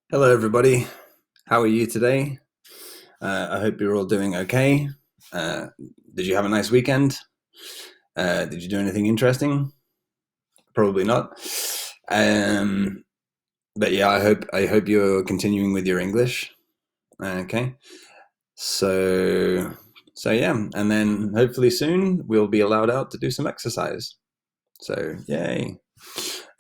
Hello, everybody. How are you today? I hope you're all doing okay. Uh, did you have a nice weekend? Did you do anything interesting? Probably not. Um, but yeah, I hope you're continuing with your English. Okay. So so yeah, and then hopefully soon we'll be allowed out to do some exercise. So yay.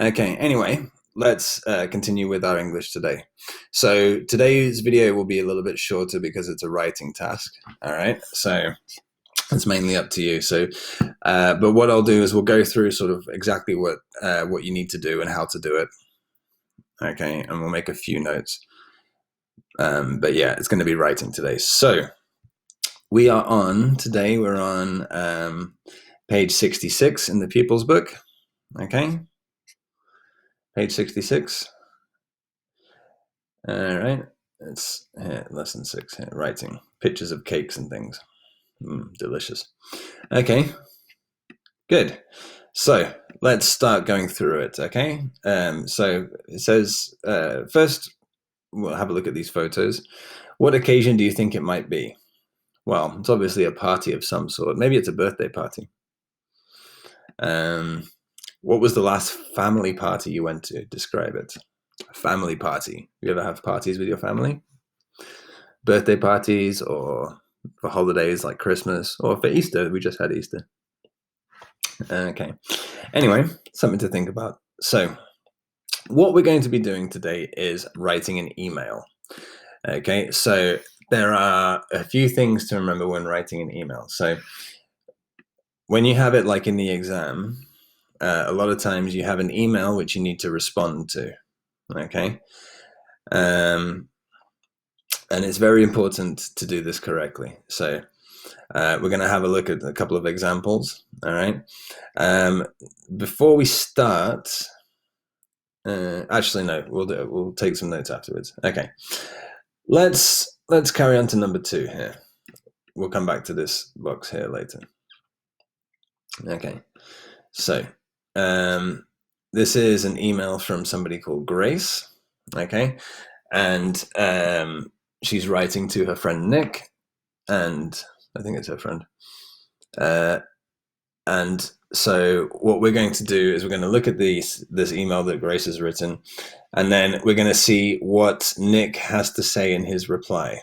Okay, anyway, let's continue with our English today. So today's video will be a little bit shorter because it's a writing task. All right, so it's mainly up to you. So, but what I'll do is we'll go through sort of exactly what you need to do and how to do it. Okay, and we'll make a few notes. But yeah, it's going to be writing today. So we are on today. We're on page 66 in the pupils book. Okay, page 66. All right. It's lesson 6 here, writing pictures of cakes and things. Delicious. Okay, good. So let's start going through it. Okay. So it says first we'll have a look at these photos. What occasion do you think it might be? Well, it's obviously a party of some sort. Maybe it's a birthday party. What was the last family party you went to? Describe it. A family party. You ever have parties with your family? Birthday parties or for holidays like Christmas or for Easter. We just had Easter. Okay. Anyway, something to think about. So, what we're going to be doing today is writing an email. Okay. So, there are a few things to remember when writing an email. So, when you have it like in the exam, a lot of times you have an email which you need to respond to. Okay. And it's very important to do this correctly. So, we're going to have a look at a couple of examples. All right. Before we start, actually, no, we'll take some notes afterwards. Okay. Let's carry on to number 2 here. We'll come back to this box here later. Okay. So, this is an email from somebody called Grace. Okay. And she's writing to her friend Nick, and I think it's her friend. And so what we're going to do is we're going to look at this email that Grace has written, and then we're going to see what Nick has to say in his reply.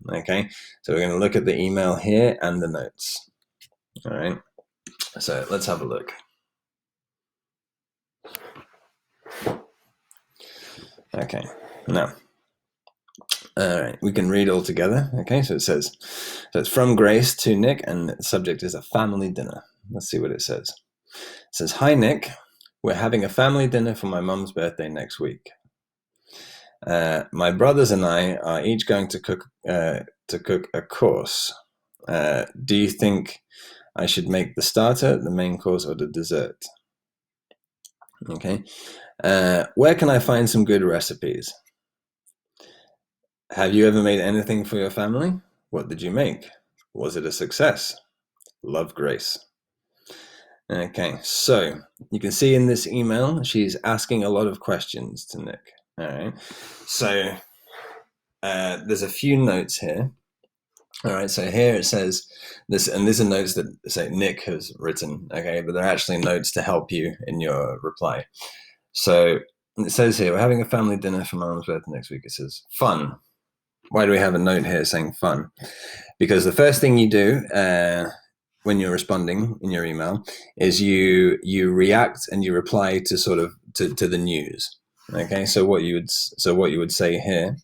Okay, so we're going to look at the email here and the notes. All right, so let's have a look. Okay, now, all right, we can read all together. Okay, so it says, so it's from Grace to Nick, and the subject is a family dinner. Let's see what it says. It says, "Hi Nick, we're having a family dinner for my mum's birthday next week. My brothers and I are each going to cook a course. Do you think I should make the starter, the main course, or the dessert? Okay. Where can I find some good recipes? Have you ever made anything for your family? What did you make? Was it a success? Love, Grace." Okay, so you can see in this email, she's asking a lot of questions to Nick. All right, so there's a few notes here. All right, so here it says this, and these are notes that say Nick has written, okay, but they're actually notes to help you in your reply. So it says here, we're having a family dinner for Mum's birthday next week. It says fun. Why do we have a note here saying fun? Because the first thing you do when you're responding in your email is you react and you reply to sort of to the news. Okay, so what you would say here,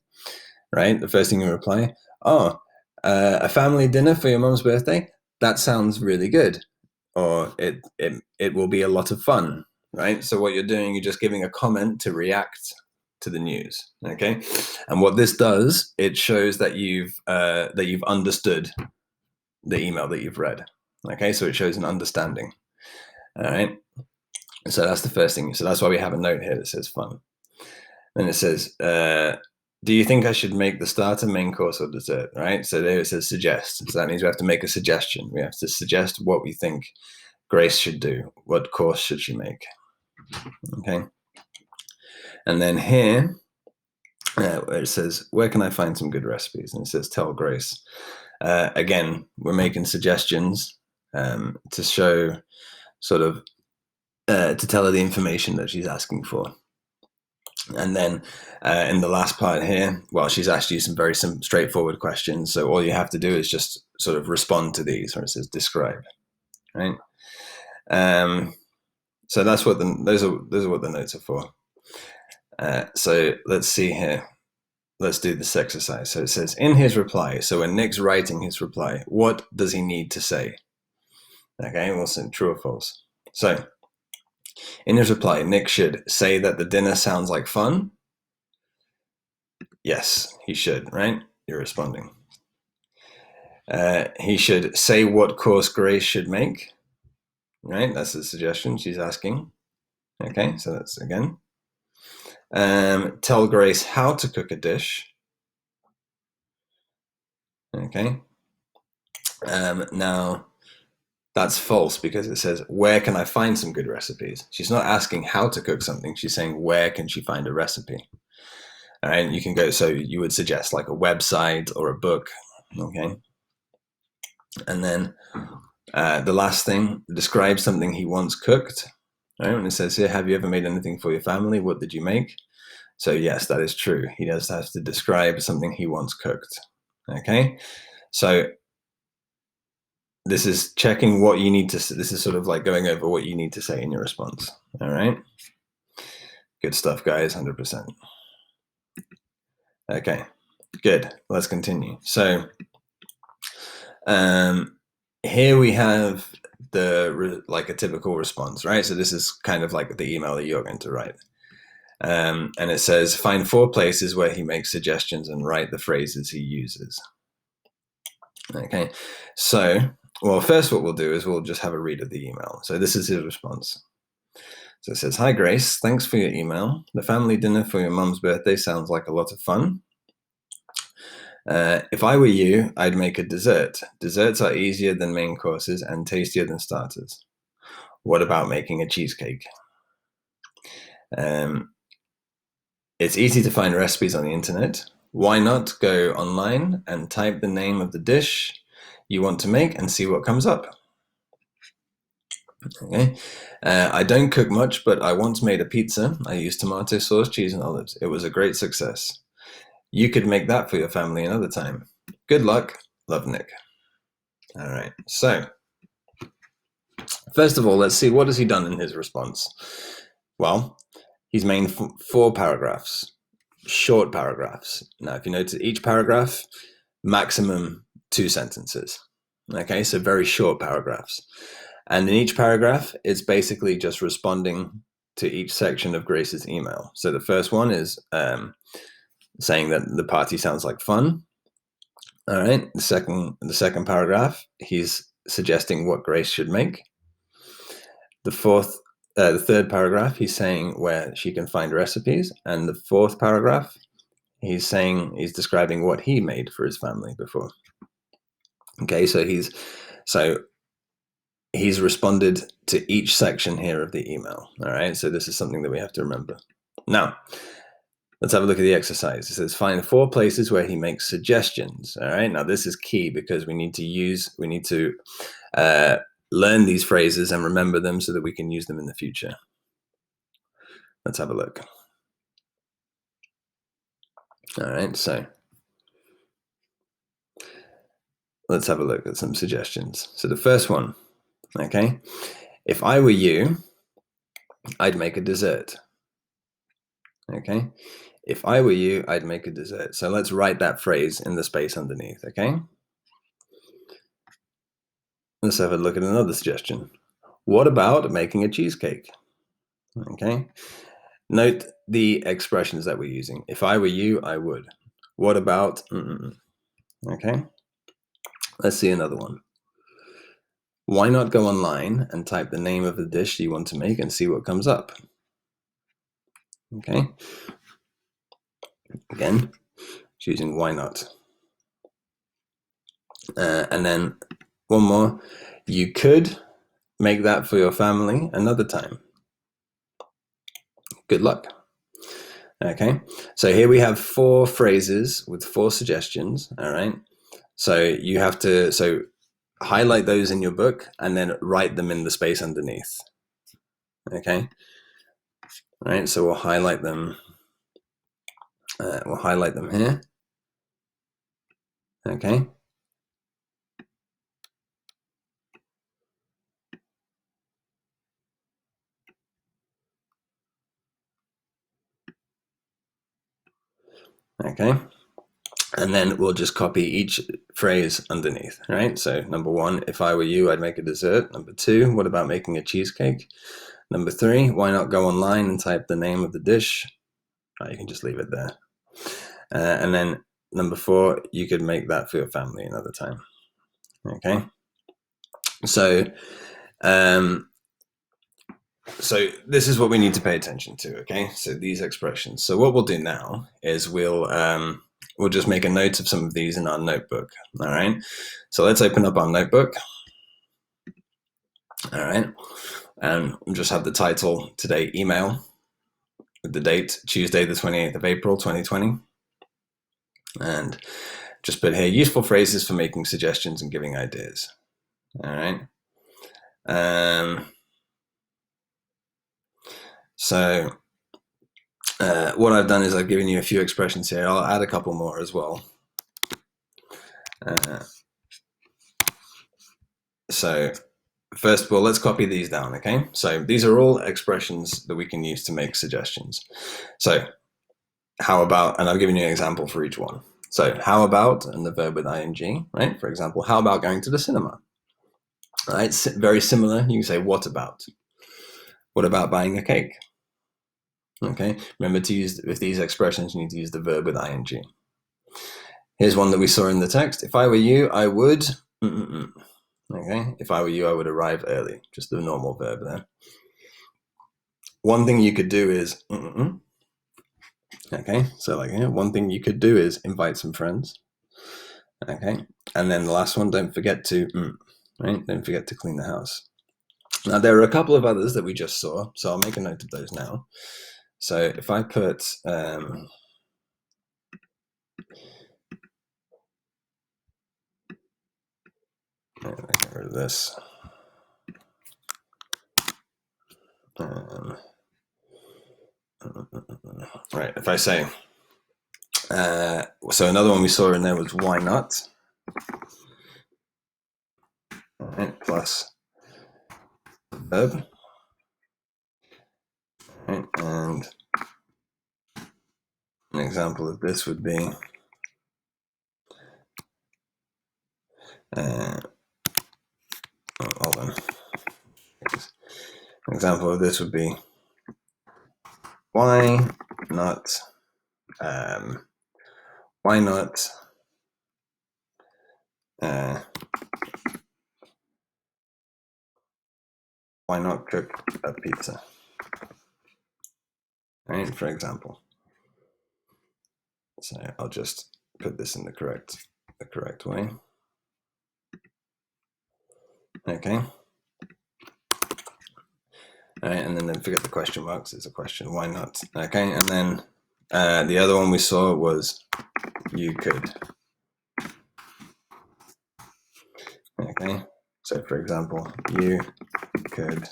right? The first thing you reply, oh, a family dinner for your mom's birthday. That sounds really good, or it will be a lot of fun, right? So what you're doing, you're just giving a comment to react to the news, okay? And what this does, it shows that you've understood the email that you've read, okay? So it shows an understanding, all right? So that's the first thing. So that's why we have a note here that says fun. Then it says, do you think I should make the starter, main course, or dessert, right? So there it says suggest. So that means we have to make a suggestion. We have to suggest what we think Grace should do. What course should she make? Okay. And then here, where it says, where can I find some good recipes? And it says, tell Grace. Again, we're making suggestions to show sort of, to tell her the information that she's asking for. And then in the last part here, well, she's asked you some very straightforward questions. So all you have to do is just sort of respond to these, where it says describe, right? So that's what those are what the notes are for. So let's see here. Let's do this exercise. So it says, in his reply, so when Nick's writing his reply, what does he need to say? Okay, we'll say true or false. So in his reply, Nick should say that the dinner sounds like fun. Yes, he should, right? You're responding. He should say what course Grace should make, right? That's the suggestion she's asking. Okay, so that's again. Tell Grace how to cook a dish. Okay. Now, that's false because it says, where can I find some good recipes? She's not asking how to cook something. She's saying, where can she find a recipe? And you can go, so you would suggest like a website or a book. Okay. And then the last thing, describe something he wants cooked. Right? And it says here, have you ever made anything for your family? What did you make? So yes, that is true. He does have to describe something he wants cooked. Okay. So this is checking what you need to, this is sort of like going over what you need to say in your response. All right. Good stuff, guys, 100%. Okay, good. Let's continue. So here we have like a typical response, right? So this is kind of like the email that you're going to write. And it says, find 4 places where he makes suggestions and write the phrases he uses. Okay, so, well, first what we'll do is we'll just have a read of the email. So this is his response. So it says, hi, Grace, thanks for your email. The family dinner for your mum's birthday sounds like a lot of fun. If I were you, I'd make a dessert. Desserts are easier than main courses and tastier than starters. What about making a cheesecake? It's easy to find recipes on the internet. Why not go online and type the name of the dish you want to make and see what comes up? Okay. I don't cook much, but I once made a pizza. I used tomato sauce, cheese, and olives. It was a great success. You could make that for your family another time. Good luck. Love, Nick. All right. So, first of all, let's see what has he done in his response. Well, he's made 4 paragraphs, short paragraphs. Now, if you notice, each paragraph, maximum 2 sentences. Okay, so very short paragraphs. And in each paragraph, it's basically just responding to each section of Grace's email. So the first one is saying that the party sounds like fun. All right. The second paragraph, he's suggesting what Grace should make. The third paragraph, he's saying where she can find recipes, and the 4th paragraph, he's describing what he made for his family before. Okay, so he's responded to each section here of the email. All right, so this is something that we have to remember. Now, let's have a look at the exercise. It says, find 4 places where he makes suggestions. All right, now this is key because we need to learn these phrases and remember them so that we can use them in the future. Let's have a look. All right, so let's have a look at some suggestions. So the first one, okay, if I were you, I'd make a dessert. Okay, if I were you, I'd make a dessert. So let's write that phrase in the space underneath, okay? Let's have a look at another suggestion. What about making a cheesecake? Okay, note the expressions that we're using. If I were you, I would. What about, okay? Let's see another one. Why not go online and type the name of the dish you want to make and see what comes up? Okay. Again, choosing why not. And then one more. You could make that for your family another time. Good luck. Okay, so here we have 4 phrases with 4 suggestions. All right, so you have to highlight those in your book and then write them in the space underneath. Okay, all right, so we'll highlight them. We'll highlight them here. Okay. Okay. And then we'll just copy each phrase underneath, right? So number 1, if I were you, I'd make a dessert. Number 2, what about making a cheesecake? Number 3, why not go online and type the name of the dish? Oh, you can just leave it there. And then number 4, you could make that for your family another time. Okay. So this is what we need to pay attention to. Okay. So these expressions. So what we'll do now is we'll just make a note of some of these in our notebook. All right. So let's open up our notebook. All right. And we'll just have the title today, email, with the date, Tuesday, the 28th of April, 2020. And just put here, useful phrases for making suggestions and giving ideas. All right. So what I've done is I've given you a few expressions here. I'll add a couple more as well. So first of all, let's copy these down, okay? So these are all expressions that we can use to make suggestions. So how about, and I've given you an example for each one. So how about, and the verb with ing, right? For example, how about going to the cinema? Right, it's very similar. You can say, what about? What about buying a cake? Okay, remember to use, with these expressions, you need to use the verb with ing. Here's one that we saw in the text. If I were you, I would, okay? If I were you, I would arrive early. Just the normal verb there. One thing you could do is, okay? So like, one thing you could do is invite some friends. Okay, and then the last one, don't forget to, right? Don't forget to clean the house. Now there are a couple of others that we just saw, so I'll make a note of those now. So if I put, get rid of this. Right, if I say, so another one we saw in there was why not? Right, plus verb. Right, and an example of this would be, hold on. An example of this would be, why not, why not, why not cook a pizza? Right, for example. So I'll just put this in the correct way. Okay. All right, and then don't forget the question marks. It's a question. Why not? Okay, and then the other one we saw was you could. Okay, so for example, you could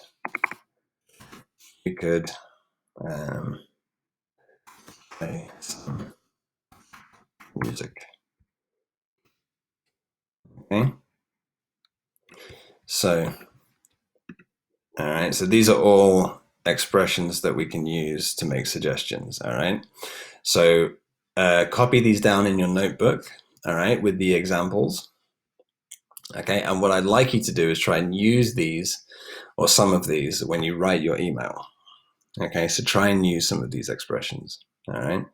play some music. Okay, so all right, so these are all expressions that we can use to make suggestions. All right, so copy these down in your notebook. All right, with the examples. Okay, and what I'd like you to do is try and use these or some of these when you write your email. Okay, so try and use some of these expressions. All right,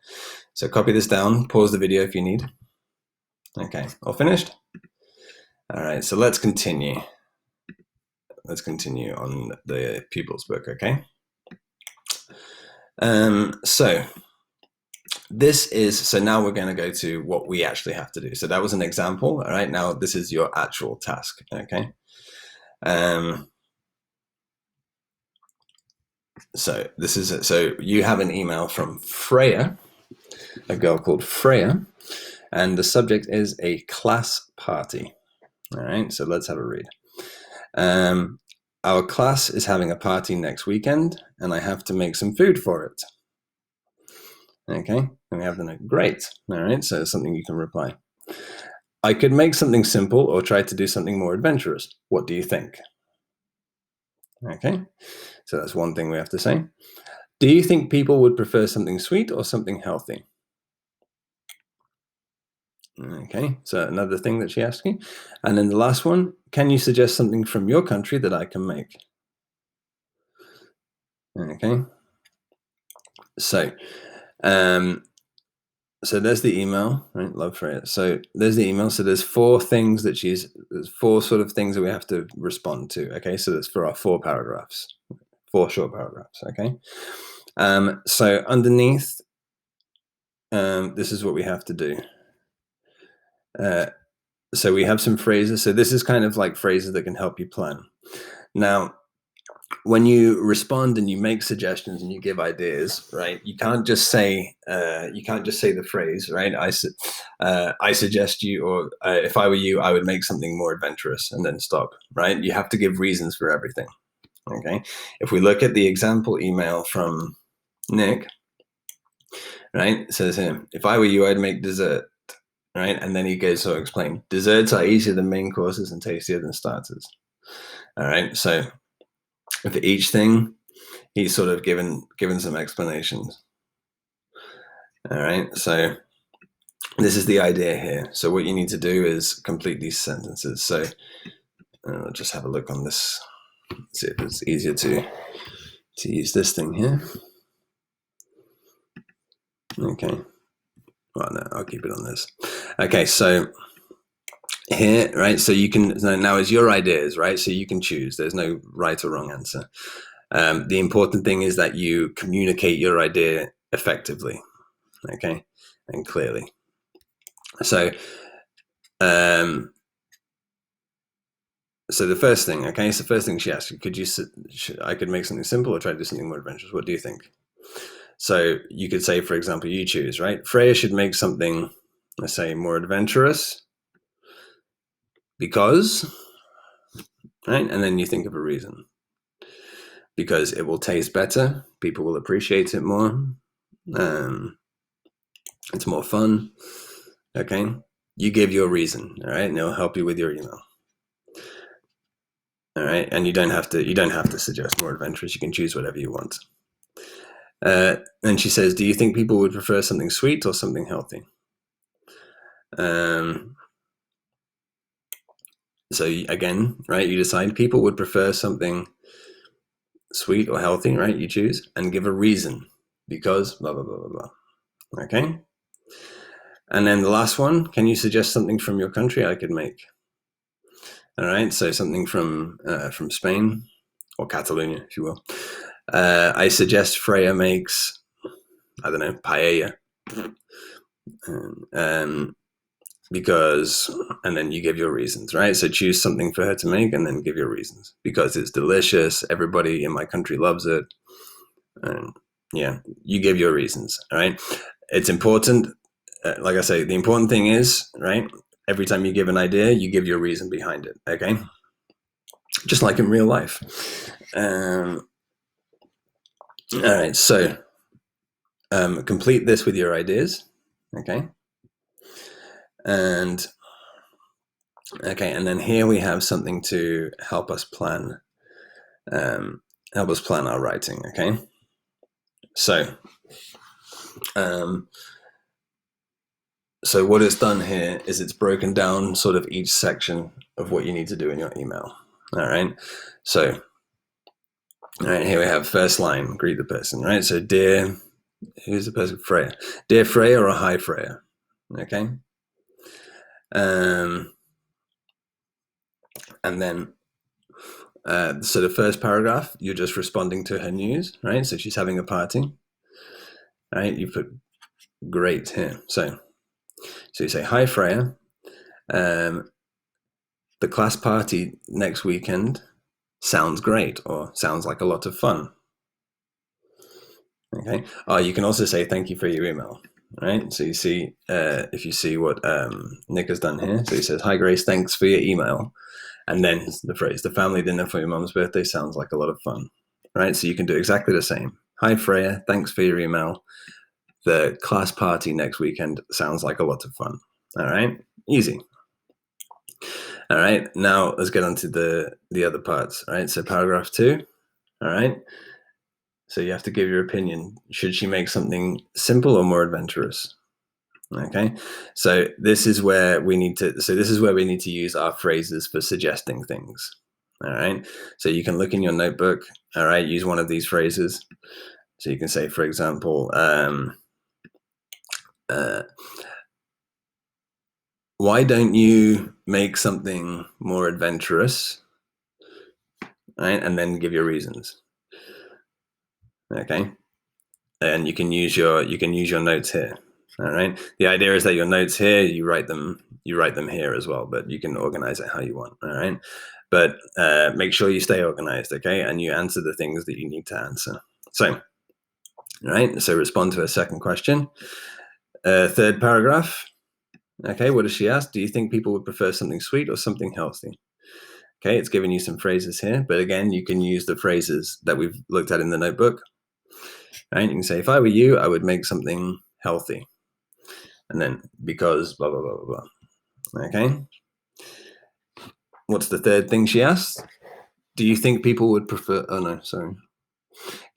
so copy this down, pause the video if you need. Okay, all finished? All right, so let's continue. Let's continue on the pupils book, okay? So now we're going to go to what we actually have to do. So that was an example, all right? Now this is your actual task, okay? So this is it. So you have an email from Freya, a girl called Freya, and the subject is a class party. All right, so let's have a read. Our class is having a party next weekend, and I have to make some food for it. Okay, and we have the note. Great. All right, so it's something you can reply. I could make something simple or try to do something more adventurous. What do you think? Okay, so that's one thing we have to say. Do you think people would prefer something sweet or something healthy? Okay, so another thing that she asked you. And then the last one, can you suggest something from your country that I can make? Okay, so so there's the email, right? Love for it. So there's the email. So there's four things that there's four sort of things that we have to respond to. Okay, so that's for our 4 paragraphs, 4 short paragraphs. Okay, so underneath, this is what we have to do. So we have some phrases. So this is kind of like phrases that can help you plan. Now, when you respond and you make suggestions and you give ideas, right? You can't just say the phrase, right? I suggest you, or if I were you, I would make something more adventurous, and then stop, right? You have to give reasons for everything. Okay. If we look at the example email from Nick, right? It says here, if I were you, I'd make dessert, right? And then he goes to explain, desserts are easier than main courses and tastier than starters. All right. So for each thing, he's sort of given some explanations. All right. So this is the idea here. So what you need to do is complete these sentences. So I'll just have a look on this. See if it's easier to use this thing here. Okay. Well, no, I'll keep it on this. Okay. So here, right? So you can, now is your ideas, right? So you can choose. There's no right or wrong answer. The important thing is that you communicate your idea effectively, okay, and clearly. So, so the first thing, okay, so first thing she asked you, I could make something simple or try to do something more adventurous. What do you think? So you could say, for example, you choose, right? Freya should make something, let's say, more adventurous because, right? And then you think of a reason. Because it will taste better, people will appreciate it more, it's more fun, okay? You give your reason, all right? And it'll help you with your email. All right, and you don't have to suggest more adventurous. You can choose whatever you want. And she says, do you think people would prefer something sweet or something healthy? So again, right, you decide. People would prefer something sweet or healthy, right? You choose and give a reason because blah, blah, blah, blah, blah. Okay. And then the last one, can you suggest something from your country I could make? All right. So something from Spain or Catalonia, if you will. I suggest Freya makes, I don't know, paella. Because, and then you give your reasons, right? So choose something for her to make and then give your reasons. Because it's delicious. Everybody in my country loves it. And yeah, you give your reasons, all right? It's important. Like I say, the important thing is, right? Every time you give an idea, you give your reason behind it, okay? Just like in real life. All right, so complete this with your ideas, okay? And okay, and then here we have something to help us plan our writing, okay? So, so what it's done here is it's broken down sort of each section of what you need to do in your email, all right? So, all right, here we have first line, greet the person, right? So, dear, who's the person? Freya. Dear Freya or hi Freya, okay? And then, so the first paragraph, you're just responding to her news, right? So she's having a party, right? You put great here. So you say, hi Freya, the class party next weekend sounds great or sounds like a lot of fun. Okay. Oh, you can also say thank you for your email. Right. So you see, if you see what Nick has done here, so he says, "Hi Grace, thanks for your email," and then the phrase, "The family dinner for your mum's birthday sounds like a lot of fun." Right. So you can do exactly the same. "Hi Freya, thanks for your email. The class party next weekend sounds like a lot of fun." All right. Easy. All right. Now let's get on to the other parts. All right. So paragraph 2. All right. So you have to give your opinion. Should she make something simple or more adventurous? Okay. So this is where we need to use our phrases for suggesting things. All right. So you can look in your notebook. All right. Use one of these phrases. So you can say, for example, why don't you make something more adventurous? Right. And then give your reasons. Okay. And you can use your notes here. All right. The idea is that your notes here, you write them here as well, but you can organize it how you want. All right. But make sure you stay organized, okay? And you answer the things that you need to answer. So, all right. So respond to a second question. Third paragraph. Okay. What does she ask? Do you think people would prefer something sweet or something healthy? Okay. It's giving you some phrases here, but again, you can use the phrases that we've looked at in the notebook. Right. You can say, if I were you, I would make something healthy. And then because blah, blah, blah, blah, blah. Okay. What's the third thing she asked? Do you think people would prefer? Oh no, sorry.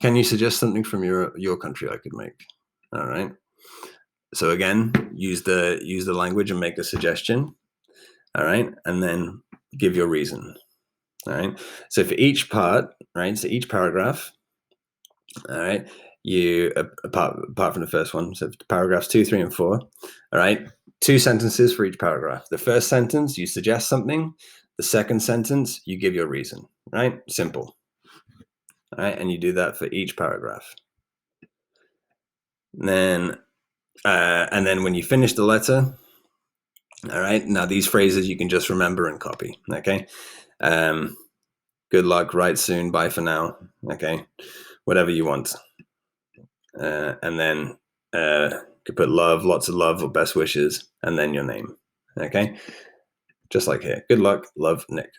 Can you suggest something from your country I could make? All right. So again, use the language and make a suggestion. All right, and then give your reason. All right. So for each part, right? So each paragraph. All right. You apart from the first one, so paragraphs 2, 3, and 4. All right. 2 sentences for each paragraph. The first sentence, you suggest something. The second sentence, you give your reason. Right. Simple. All right, and you do that for each paragraph. And then when you finish the letter, all right, now these phrases you can just remember and copy. Okay. Good luck, write soon, bye for now. Okay. Whatever you want. And then you could put love, lots of love, or best wishes, and then your name. Okay. Just like here. Good luck, love, Nick.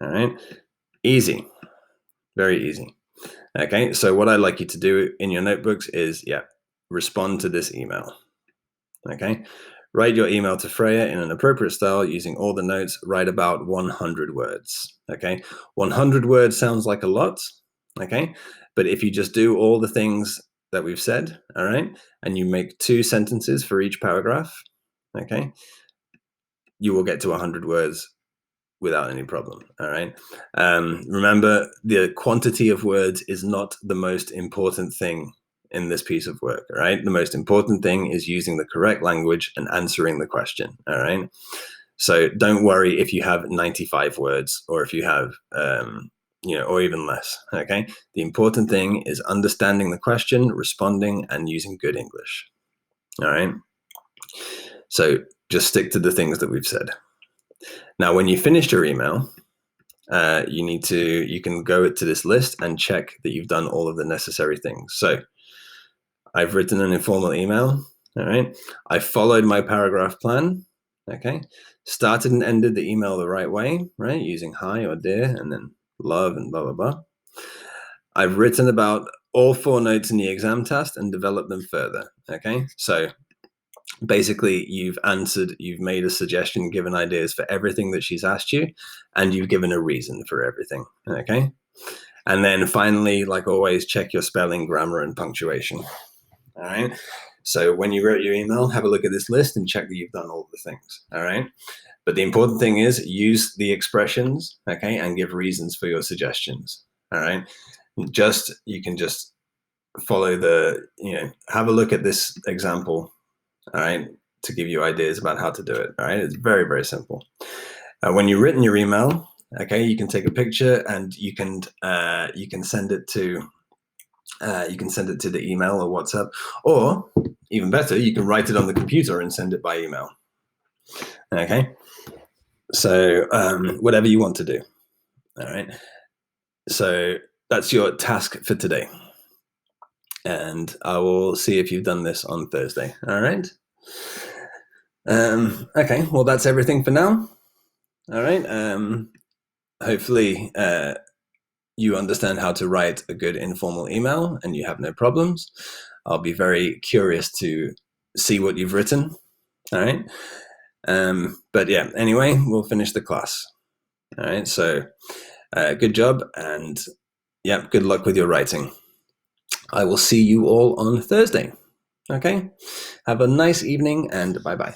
All right. Easy. Very easy. Okay. So what I'd like you to do in your notebooks is, respond to this email. Okay. Write your email to Freya in an appropriate style using all the notes. Write about 100 words. Okay. 100 words sounds like a lot. Okay. But if you just do all the things that we've said, all right, and you make 2 sentences for each paragraph, okay, you will get to 100 words without any problem. All right. Remember, the quantity of words is not the most important thing in this piece of work. All right. The most important thing is using the correct language and answering the question. All right. So don't worry if you have 95 words or if you have, or even less. Okay. The important thing is understanding the question, responding, and using good English. All right. So just stick to the things that we've said. Now, when you finish your email, you can go to this list and check that you've done all of the necessary things. So I've written an informal email. All right. I followed my paragraph plan. Okay. Started and ended the email the right way, right? Using hi or dear and then love and blah, blah, blah. I've written about all 4 notes in the exam task and developed them further. Okay. So basically you've made a suggestion, given ideas for everything that she's asked you, and you've given a reason for everything. Okay. And then finally, like always, check your spelling, grammar, and punctuation. All right. So when you wrote your email, have a look at this list and check that you've done all the things. All right. But the important thing is use the expressions, okay, and give reasons for your suggestions. All right. You can just follow have a look at this example, all right, to give you ideas about how to do it. All right. It's very, very simple. When you've written your email, okay, you can take a picture and you can send it to the email or WhatsApp, or even better, you can write it on the computer and send it by email. Okay. So whatever you want to do. All right. So that's your task for today. and I will see if you've done this on Thursday. All right. Okay, well, that's everything for now. All right. Hopefully, you understand how to write a good informal email and you have no problems. I'll be very curious to see what you've written. All right. But yeah, anyway, we'll finish the class. All right. So good job. And yeah, good luck with your writing. I will see you all on Thursday. Okay. Have a nice evening and bye-bye.